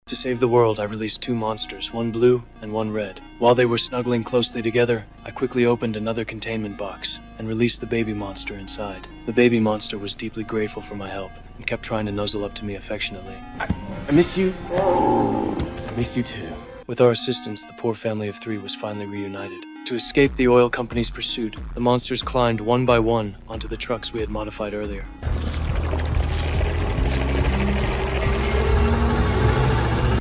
To save the world, I released two monsters, one blue and one red. While they were snuggling closely together, I quickly opened another containment box and released the baby monster inside. The baby monster was deeply grateful for my help and kept trying to nuzzle up to me affectionately. I miss you. I miss you too. With our assistance, the poor family of three was finally reunited. To escape the oil company's pursuit, the monsters climbed one by one onto the trucks we had modified earlier.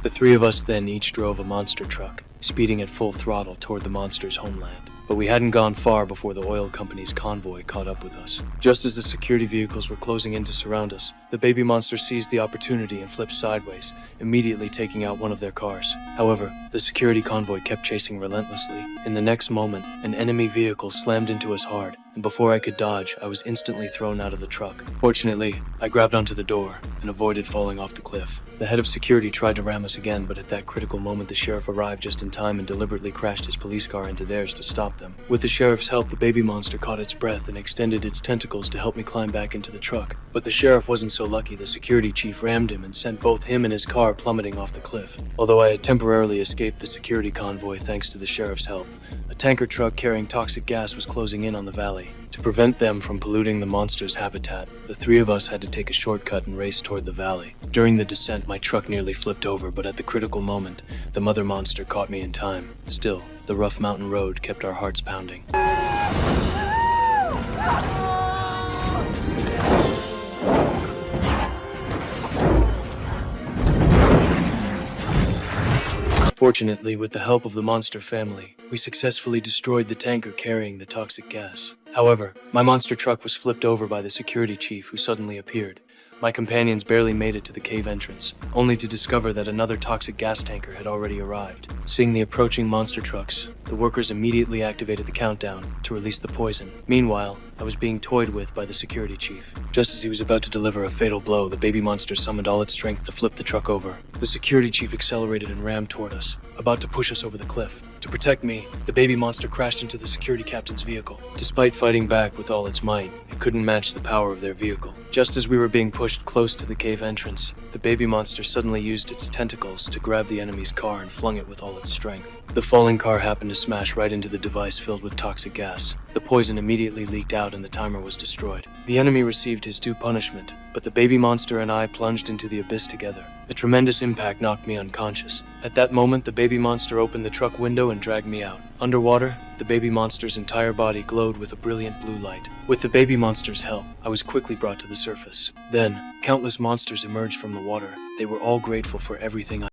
The three of us then each drove a monster truck, speeding at full throttle toward the monster's homeland. But we hadn't gone far before the oil company's convoy caught up with us. Just as the security vehicles were closing in to surround us, the baby monster seized the opportunity and flipped sideways, immediately taking out one of their cars. However, the security convoy kept chasing relentlessly. In the next moment, an enemy vehicle slammed into us hard, and before I could dodge, I was instantly thrown out of the truck. Fortunately, I grabbed onto the door and avoided falling off the cliff. The head of security tried to ram us again, but at that critical moment the sheriff arrived just in time and deliberately crashed his police car into theirs to stop them. With the sheriff's help, the baby monster caught its breath and extended its tentacles to help me climb back into the truck. But the sheriff wasn't so lucky. The security chief rammed him and sent both him and his car plummeting off the cliff. Although I had temporarily escaped the security convoy thanks to the sheriff's help, a tanker truck carrying toxic gas was closing in on the valley. To prevent them from polluting the monster's habitat, the three of us had to take a shortcut and race toward the valley. During the descent, my truck nearly flipped over, but at the critical moment, the mother monster caught me in time. Still, the rough mountain road kept our hearts pounding. Fortunately, with the help of the monster family, we successfully destroyed the tanker carrying the toxic gas. However, my monster truck was flipped over by the security chief who suddenly appeared. My companions barely made it to the cave entrance, only to discover that another toxic gas tanker had already arrived. Seeing the approaching monster trucks, the workers immediately activated the countdown to release the poison. Meanwhile, I was being toyed with by the security chief. Just as he was about to deliver a fatal blow, the baby monster summoned all its strength to flip the truck over. The security chief accelerated and rammed toward us, about to push us over the cliff. To protect me, the baby monster crashed into the security captain's vehicle. Despite fighting back with all its might, it couldn't match the power of their vehicle. Just as we were being pushed close to the cave entrance, the baby monster suddenly used its tentacles to grab the enemy's car and flung it with all its strength. The falling car happened to smash right into the device filled with toxic gas. The poison immediately leaked out and the timer was destroyed. The enemy received his due punishment, but the baby monster and I plunged into the abyss together. The tremendous impact knocked me unconscious. At that moment, the baby monster opened the truck window and dragged me out. Underwater, the baby monster's entire body glowed with a brilliant blue light. With the baby monster's help, I was quickly brought to the surface. Then, countless monsters emerged from the water. They were all grateful for everything